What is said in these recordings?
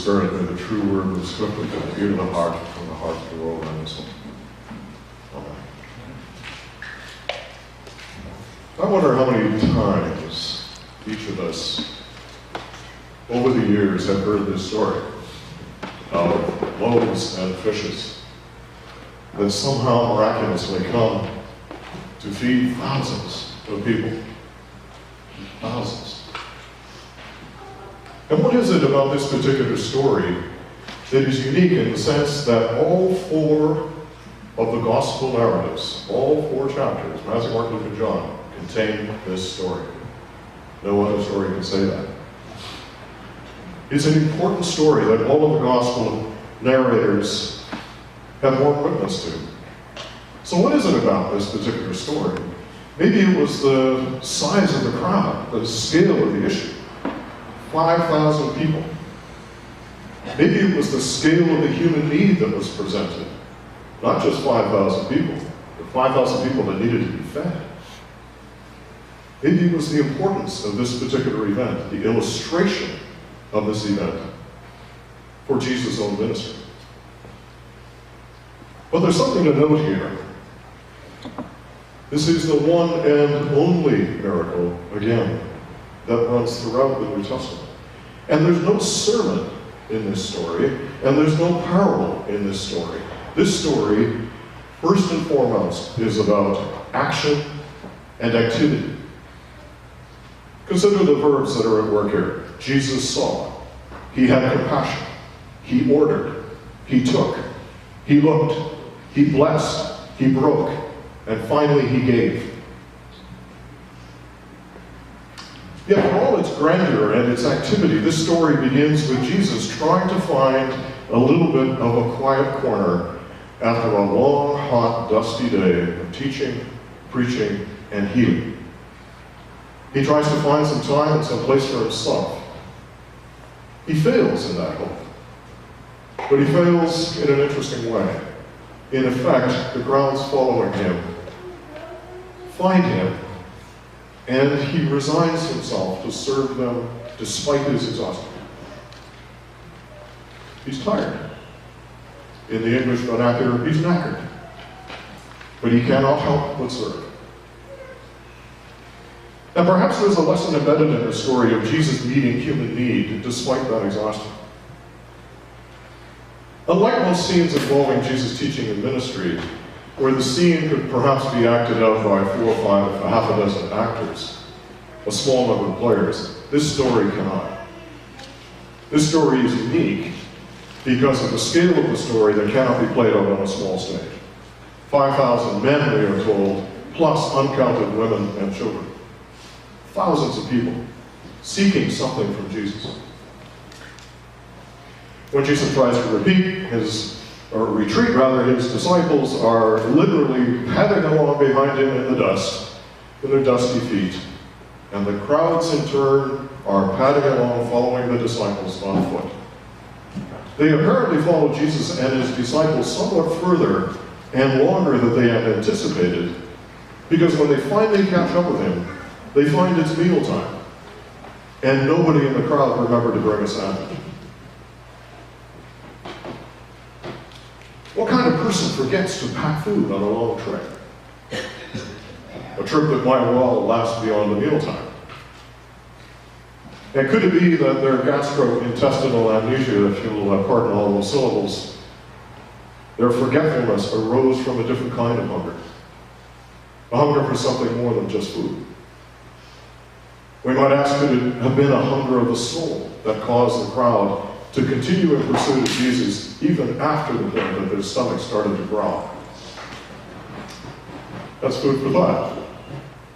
Spirit, may the true word move swiftly from the ear to the heart, and from the heart to the world around us. Amen. I wonder how many times each of us over the years have heard this story of loaves and fishes that somehow miraculously come to feed thousands of people. Thousands. And what is it about this particular story that is unique in the sense that all four of the gospel narratives, all four chapters, Matthew, Mark, Luke, and John, contain this story? No other story can say that. It's an important story that all of the gospel narrators have borne witness to. So what is it about this particular story? Maybe it was the size of the crowd, the scale of the issue. 5,000 people. Maybe it was the scale of the human need that was presented. Not just 5,000 people, but 5,000 people that needed to be fed. Maybe it was the importance of this particular event, the illustration of this event for Jesus' own ministry. But there's something to note here. This is the one and only miracle, again, that runs throughout the New Testament. And there's no sermon in this story, and there's no parable in this story. This story, first and foremost, is about action and activity. Consider the verbs that are at work here. Jesus saw. He had compassion. He ordered. He took. He looked. He blessed. He broke. And finally, he gave. Yet for all its grandeur and its activity, this story begins with Jesus trying to find a little bit of a quiet corner after a long, hot, dusty day of teaching, preaching, and healing. He tries to find some time and some place for himself. He fails in that hope. But he fails in an interesting way. In effect, the crowds following him find him, and he resigns himself to serve them despite his exhaustion. He's tired. In the English vernacular, he's knackered. But he cannot help but serve. And perhaps there's a lesson embedded in the story of Jesus meeting human need despite that exhaustion. Unlike most scenes involving Jesus' teaching and ministry, where the scene could perhaps be acted out by 4 or 5, half a dozen actors, a small number of players, this story cannot. This story is unique because of the scale of the story that cannot be played out on a small stage. 5,000 men, we are told, plus uncounted women and children. Thousands of people seeking something from Jesus. When Jesus tries to retreat, his disciples are literally padding along behind him in the dust with their dusty feet. And the crowds in turn are padding along following the disciples on foot. They apparently follow Jesus and his disciples somewhat further and longer than they had anticipated, because when they finally catch up with him, they find it's mealtime. And nobody in the crowd remembered to bring a sandwich. What kind of person forgets to pack food on a long trip? A trip that might well last beyond the mealtime. And could it be that their gastrointestinal amnesia, if you'll pardon all those syllables, their forgetfulness arose from a different kind of hunger? A hunger for something more than just food. We might ask, could it have been a hunger of the soul that caused the crowd to continue in pursuit of Jesus even after the point that their stomachs started to growl? That's food for thought.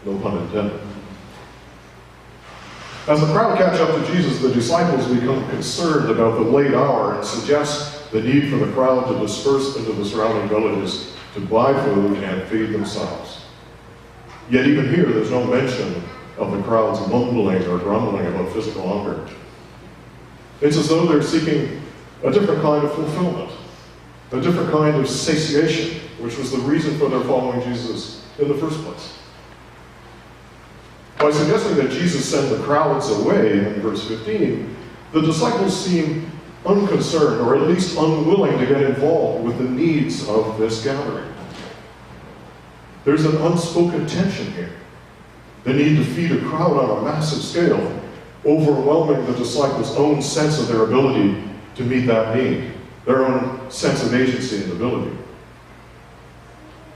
No pun intended. As the crowd catch up to Jesus, the disciples become concerned about the late hour and suggest the need for the crowd to disperse into the surrounding villages to buy food and feed themselves. Yet even here, there's no mention of the crowd's mumbling or grumbling about physical hunger. It's as though they're seeking a different kind of fulfillment, a different kind of satiation, which was the reason for their following Jesus in the first place. By suggesting that Jesus send the crowds away in verse 15, the disciples seem unconcerned, or at least unwilling to get involved with the needs of this gathering. There's an unspoken tension here. The need to feed a crowd on a massive scale, overwhelming the disciples' own sense of their ability to meet that need, their own sense of agency and ability.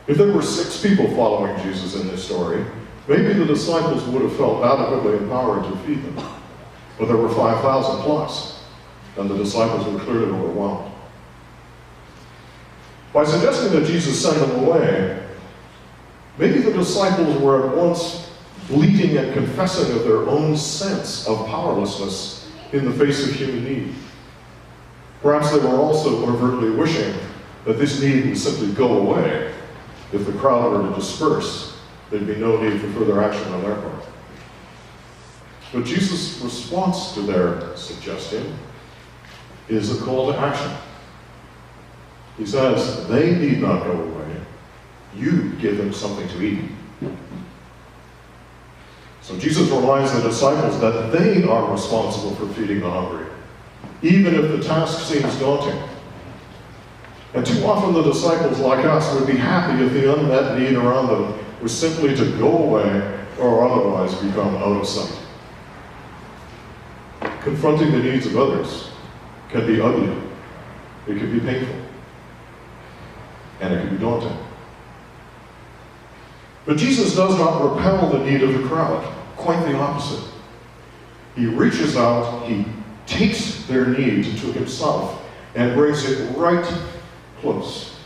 If there were 6 people following Jesus in this story, maybe the disciples would have felt adequately empowered to feed them. But there were 5,000 plus, and the disciples were clearly overwhelmed. By suggesting that Jesus sent them away, maybe the disciples were at once bleating and confessing of their own sense of powerlessness in the face of human need. Perhaps they were also overtly wishing that this need would simply go away. If the crowd were to disperse, there'd be no need for further action on their part. But Jesus' response to their suggestion is a call to action. He says, they need not go away. You give them something to eat. So Jesus reminds the disciples that they are responsible for feeding the hungry, even if the task seems daunting. And too often the disciples, like us, would be happy if the unmet need around them was simply to go away or otherwise become out of sight. Confronting the needs of others can be ugly, it can be painful, and it can be daunting. But Jesus does not repel the need of the crowd, quite the opposite. He reaches out, he takes their need to himself and brings it right close.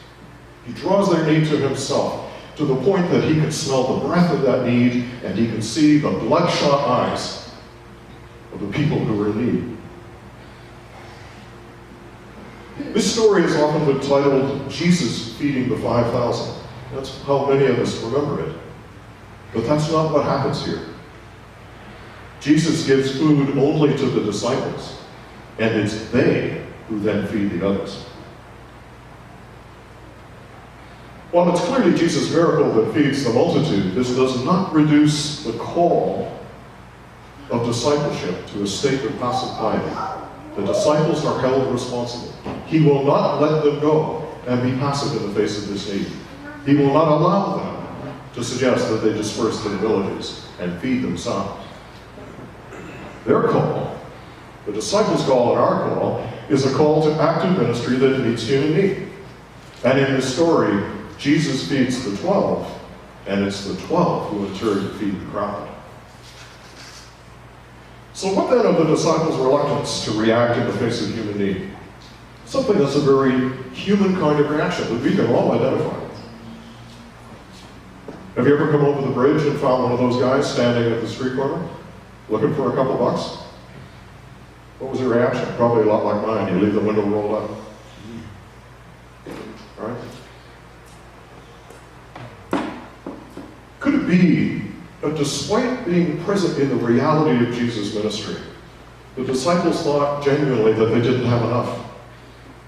He draws their need to himself to the point that he can smell the breath of that need and he can see the bloodshot eyes of the people who are in need. This story is often been titled, Jesus Feeding the 5,000. That's how many of us remember it. But that's not what happens here. Jesus gives food only to the disciples, and it's they who then feed the others. While it's clearly Jesus' miracle that feeds the multitude, this does not reduce the call of discipleship to a state of passive piety. The disciples are held responsible. He will not let them go and be passive in the face of this need. He will not allow them to suggest that they disperse their villages and feed themselves. Their call, the disciples' call and our call, is a call to active ministry that meets human need. And in this story, Jesus feeds the 12, and it's the 12 who in turn feed the crowd. So what then of the disciples' reluctance to react in the face of human need? Something that's a very human kind of reaction that we can all identify with. Have you ever come over the bridge and found one of those guys standing at the street corner, looking for a couple bucks? What was your reaction? Probably a lot like mine. You leave the window rolled up. All right? Could it be that despite being present in the reality of Jesus' ministry, the disciples thought genuinely that they didn't have enough?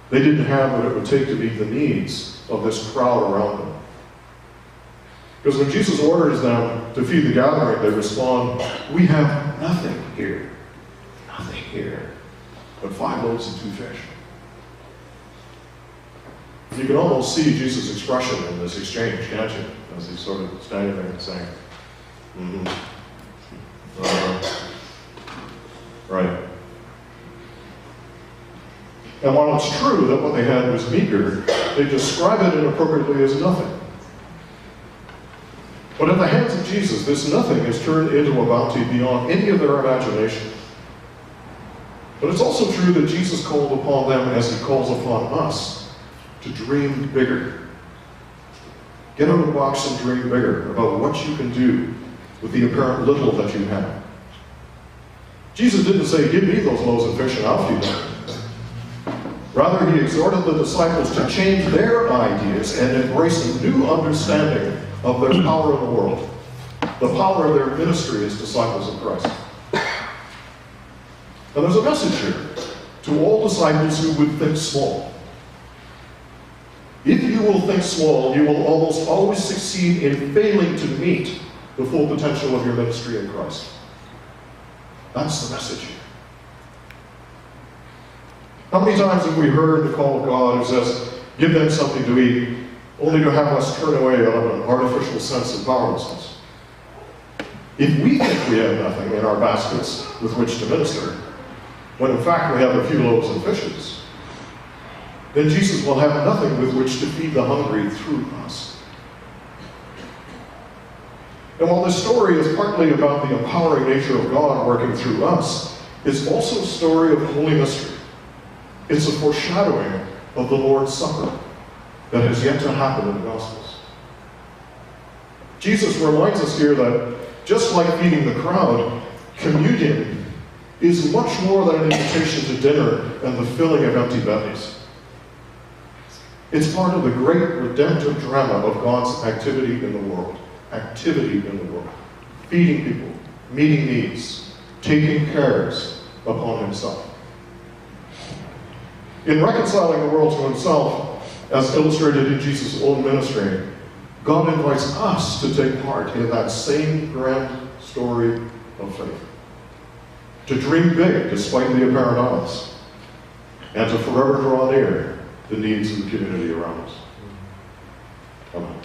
They didn't have what it would take to meet the needs of this crowd around them. Because when Jesus orders them to feed the gathering, they respond, "We have nothing here. Nothing here. But 5 loaves and 2 fish." You can almost see Jesus' expression in this exchange, can't you? As he's sort of standing there and saying, right. And while it's true that what they had was meager, they describe it inappropriately as nothing. But in the hands of Jesus, this nothing is turned into a bounty beyond any of their imagination. But it's also true that Jesus called upon them as he calls upon us to dream bigger. Get out of the box and dream bigger about what you can do with the apparent little that you have. Jesus didn't say, "Give me those loaves and fish and I'll feed them." Rather, he exhorted the disciples to change their ideas and embrace a new understanding of their power in the world, the power of their ministry as disciples of Christ. And there's a message here to all disciples who would think small. If you will think small, you will almost always succeed in failing to meet the full potential of your ministry in Christ. That's the message here. How many times have we heard the call of God who says, give them something to eat, only to have us turn away out of an artificial sense of powerlessness? If we think we have nothing in our baskets with which to minister, when in fact we have a few loaves and fishes, then Jesus will have nothing with which to feed the hungry through us. And while this story is partly about the empowering nature of God working through us, it's also a story of holy mystery. It's a foreshadowing of the Lord's Supper that has yet to happen in the Gospels. Jesus reminds us here that just like feeding the crowd, communion is much more than an invitation to dinner and the filling of empty bellies. It's part of the great redemptive drama of God's activity in the world. Activity in the world. Feeding people, meeting needs, taking cares upon himself. In reconciling the world to himself, as illustrated in Jesus' own ministry, God invites us to take part in that same grand story of faith. To dream big despite the apparent odds, and to forever draw near the needs of the community around us. Amen.